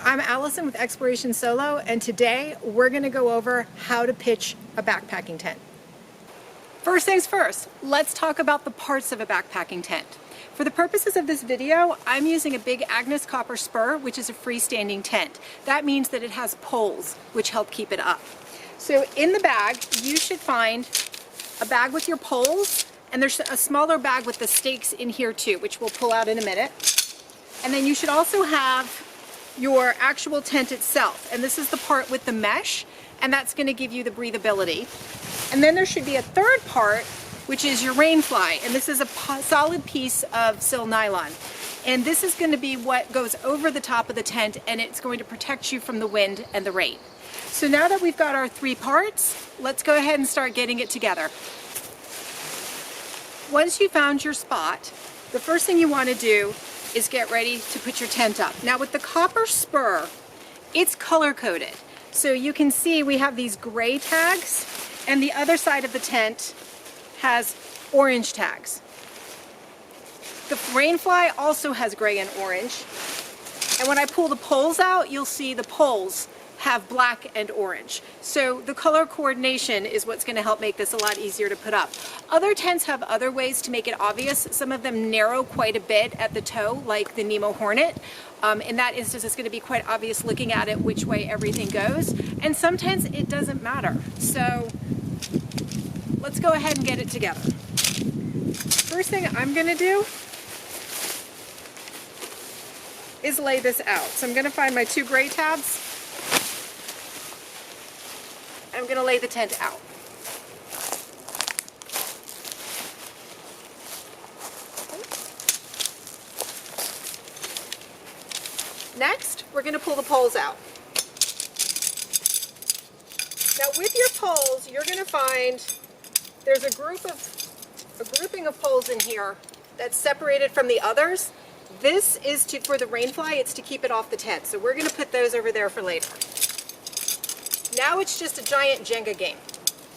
I'm Allison with Exploration Solo, and today we're going to go over how to pitch a backpacking tent. First things first, let's talk about the parts of a backpacking tent. For the purposes of this video, I'm using a Big Agnes Copper Spur, which is a freestanding tent. That means that it has poles, which help keep it up. So in the bag, you should find a bag with your poles, and there's a smaller bag with the stakes in here too, which we'll pull out in a minute. And then you should also have your actual tent itself, and this is the part with the mesh, and that's going to give you the breathability. And then there should be a third part, which is your rainfly, and this is a solid piece of sil nylon, and this is going to be what goes over the top of the tent, and it's going to protect you from the wind and the rain. So now that we've got our three parts, let's go ahead and start getting it together. Once you found your spot, the first thing you want to do is get ready to put your tent up. Now with the Copper Spur, it's color coded. So you can see we have these gray tags, and the other side of the tent has orange tags. The rainfly also has gray and orange. And when I pull the poles out, you'll see the poles have black and orange. So the color coordination is what's going to help make this a lot easier to put up. Other tents have other ways to make it obvious. Some of them narrow quite a bit at the toe, like the Nemo Hornet. In that instance, it's going to be quite obvious looking at it which way everything goes. And some tents, it doesn't matter. So let's go ahead and get it together. First thing I'm going to do is lay this out. So I'm going to find my two gray tabs. I'm going to lay the tent out. Next, we're going to pull the poles out. Now with your poles, you're going to find there's a grouping of poles in here that's separated from the others. This is for the rainfly, it's to keep it off the tent. So we're going to put those over there for later. Now it's just a giant Jenga game.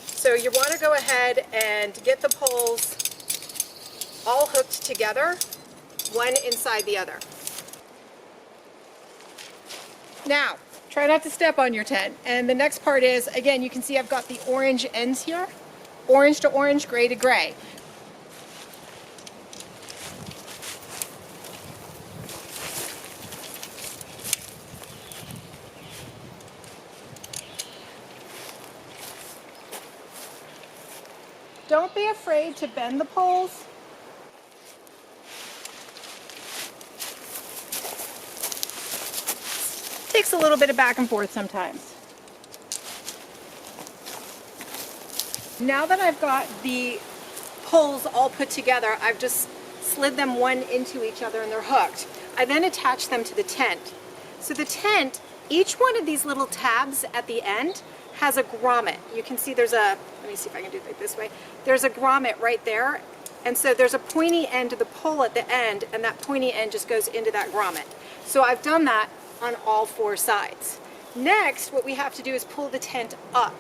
So you want to go ahead and get the poles all hooked together, one inside the other. Now, try not to step on your tent. And the next part is, again, you can see I've got the orange ends here. Orange to orange, gray to gray. Don't be afraid to bend the poles. Takes a little bit of back and forth sometimes. Now that I've got the poles all put together, I've just slid them one into each other and they're hooked. I then attach them to the tent. So the tent, each one of these little tabs at the end has a grommet. You can see there's a, let me see if I can do it this way. There's a grommet right there, and so there's a pointy end to the pole at the end, and that pointy end just goes into that grommet. So I've done that on all four sides. Next, what we have to do is pull the tent up.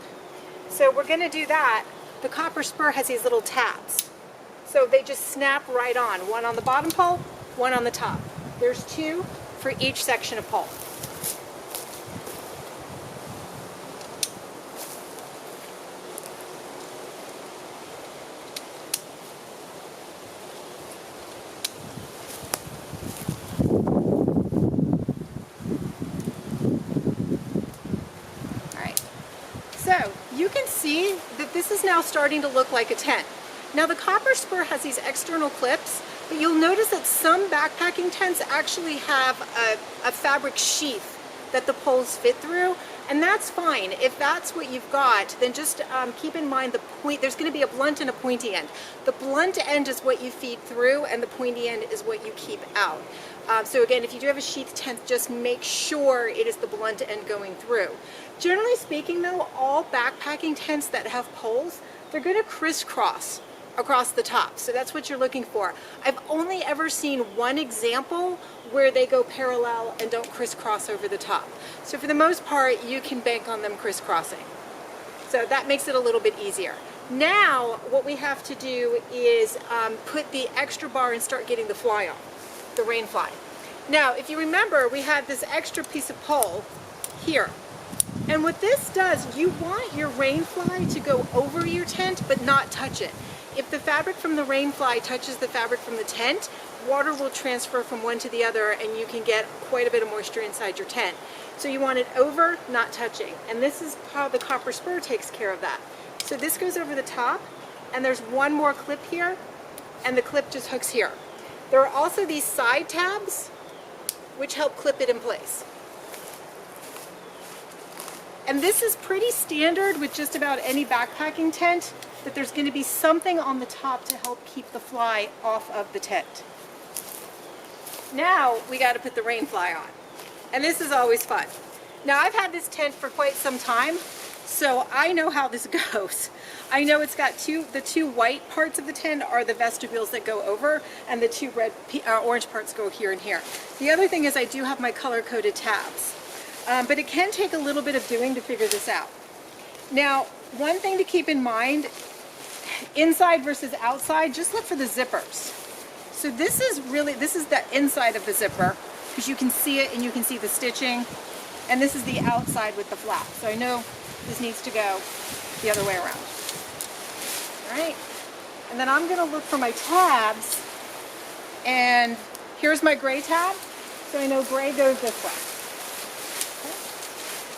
So we're going to do that. The Copper Spur has these little tabs. So they just snap right on. One on the bottom pole, one on the top. There's two for each section of pole. So you can see that this is now starting to look like a tent. Now the Copper Spur has these external clips, but you'll notice that some backpacking tents actually have a fabric sheath that the poles fit through, and that's fine. If that's what you've got, then just keep in mind the point. There's going to be a blunt and a pointy end. The blunt end is what you feed through, and the pointy end is what you keep out. So again, if you do have a sheath tent, just make sure it is the blunt end going through. Generally speaking though, all backpacking tents that have poles, they're going to crisscross across the top. So that's what you're looking for. I've only ever seen one example where they go parallel and don't crisscross over the top. So for the most part, you can bank on them crisscrossing. So that makes it a little bit easier. Now, what we have to do is put the extra bar and start getting the fly on, the rain fly. Now, if you remember, we had this extra piece of pole here. And what this does, you want your rainfly to go over your tent, but not touch it. If the fabric from the rainfly touches the fabric from the tent, water will transfer from one to the other and you can get quite a bit of moisture inside your tent. So you want it over, not touching. And this is how the copper spur takes care of that. So this goes over the top, and there's one more clip here, and the clip just hooks here. There are also these side tabs, which help clip it in place. And this is pretty standard with just about any backpacking tent, that there's going to be something on the top to help keep the fly off of the tent. Now we got to put the rainfly on. And this is always fun. Now I've had this tent for quite some time, so I know how this goes. I know it's got the two white parts of the tent are the vestibules that go over, and the two orange parts go here and here. The other thing is I do have my color-coded tabs, but it can take a little bit of doing to figure this out. Now, one thing to keep in mind, inside versus outside, just look for the zippers. So this is the inside of the zipper, because you can see it and you can see the stitching, and this is the outside with the flap. So I know this needs to go the other way around. All right, and then I'm gonna look for my tabs, and here's my gray tab, so I know gray goes this way.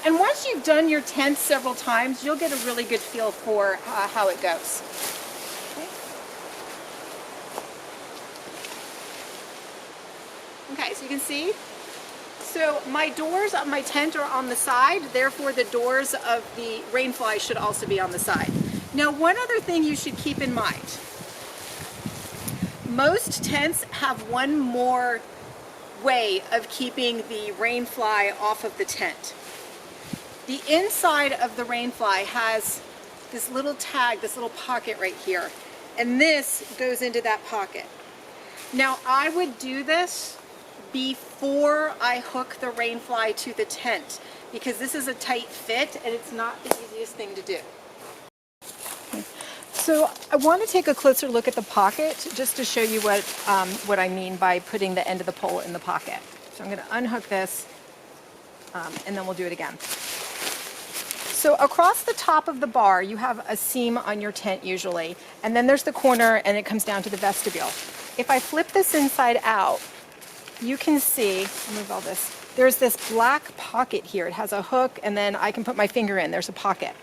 Okay. And once you've done your tent several times, you'll get a really good feel for how it goes. Okay, so you can see, so my doors of my tent are on the side, therefore the doors of the rainfly should also be on the side. Now, one other thing you should keep in mind, most tents have one more way of keeping the rainfly off of the tent. The inside of the rainfly has this little tag, this little pocket right here, and this goes into that pocket. Now, I would do this before I hook the rainfly to the tent, because this is a tight fit and it's not the easiest thing to do. So I want to take a closer look at the pocket just to show you what I mean by putting the end of the pole in the pocket. So I'm going to unhook this and then we'll do it again. So across the top of the bar you have a seam on your tent usually, and then there's the corner and it comes down to the vestibule. If I flip this inside out, you can see, move all this, there's this black pocket here. It has a hook, and then I can put my finger in, there's a pocket.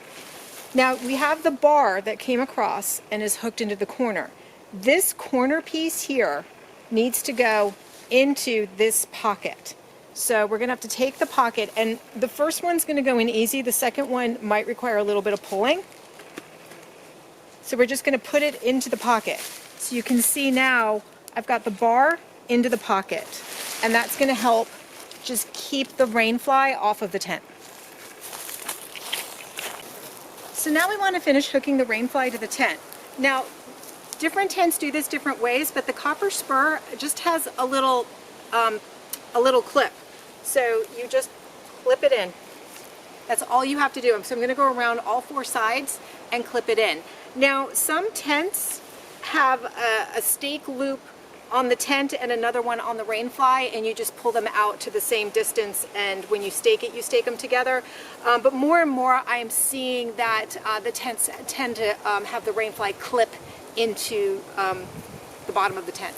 Now we have the bar that came across and is hooked into the corner. This corner piece here needs to go into this pocket. So we're gonna have to take the pocket, and the first one's gonna go in easy, the second one might require a little bit of pulling. So we're just gonna put it into the pocket. So you can see now I've got the bar into the pocket, and that's going to help just keep the rainfly off of the tent. So now we want to finish hooking the rainfly to the tent. Now, different tents do this different ways, but the copper spur just has a little clip. So you just clip it in. That's all you have to do. So I'm going to go around all four sides and clip it in. Now, some tents have a stake loop on the tent and another one on the rainfly, and you just pull them out to the same distance, and when you stake it, you stake them together. But more and more I am seeing that the tents tend to have the rainfly clip into the bottom of the tent.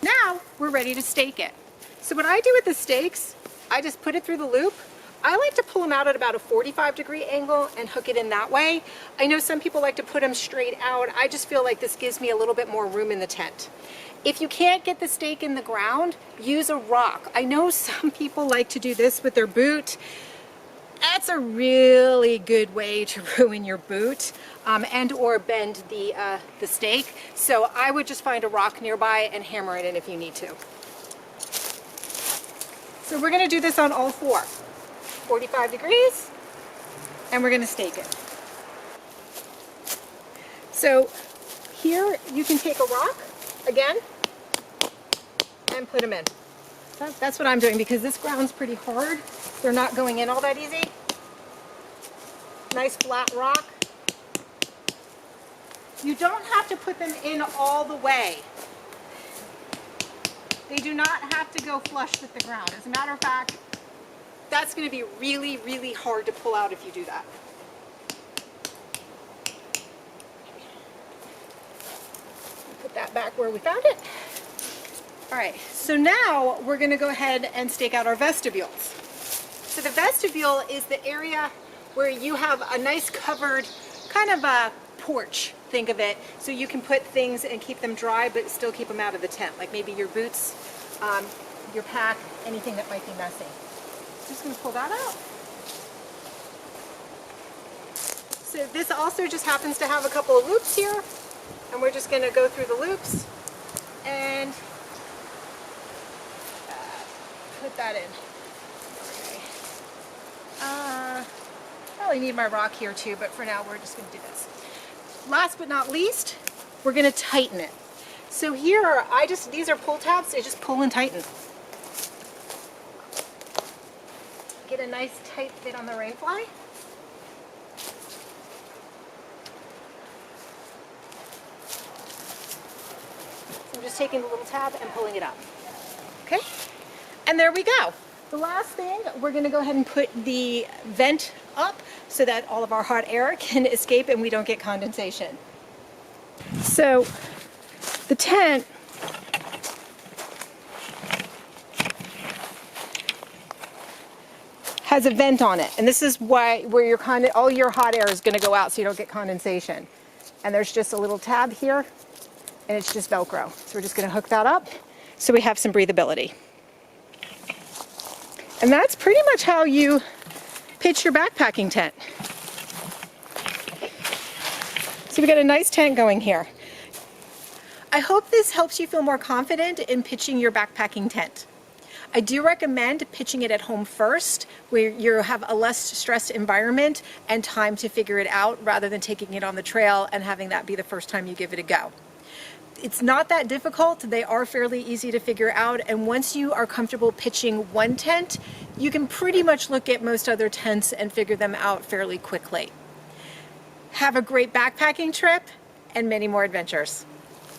Now we're ready to stake it. So what I do with the stakes, I just put it through the loop. I like to pull them out at about a 45-degree angle and hook it in that way. I know some people like to put them straight out. I just feel like this gives me a little bit more room in the tent. If you can't get the stake in the ground, use a rock. I know some people like to do this with their boot. That's a really good way to ruin your boot and or bend the stake. So I would just find a rock nearby and hammer it in if you need to. So we're going to do this on all four. 45 degrees, and we're going to stake it. So here you can take a rock again and put them in. That's what I'm doing, because this ground's pretty hard. They're not going in all that easy. Nice flat rock. You don't have to put them in all the way. They do not have to go flush with the ground. As a matter of fact, that's going to be really, really hard to pull out if you do that. Put that back where we found it. All right, so now we're going to go ahead and stake out our vestibules. So the vestibule is the area where you have a nice covered kind of a porch, think of it, so you can put things and keep them dry but still keep them out of the tent, like maybe your boots, your pack, anything that might be messy. Just going to pull that out. So this also just happens to have a couple of loops here, and we're just going to go through the loops and put that in. Okay. Probably need my rock here too, but for now we're just going to do this. Last but not least, we're going to tighten it. So here, these are pull tabs, I just pull and tighten. Get a nice tight fit on the rainfly. So I'm just taking the little tab and pulling it up. Okay, and there we go. The last thing, we're going to go ahead and put the vent up so that all of our hot air can escape and we don't get condensation. So the tent has a vent on it, and this is where all your hot air is going to go out so you don't get condensation. And there's just a little tab here, and it's just Velcro. So we're just going to hook that up so we have some breathability. And that's pretty much how you pitch your backpacking tent. So we got a nice tent going here. I hope this helps you feel more confident in pitching your backpacking tent. I do recommend pitching it at home first, where you have a less stressed environment and time to figure it out rather than taking it on the trail and having that be the first time you give it a go. It's not that difficult. They are fairly easy to figure out, and once you are comfortable pitching one tent, you can pretty much look at most other tents and figure them out fairly quickly. Have a great backpacking trip and many more adventures.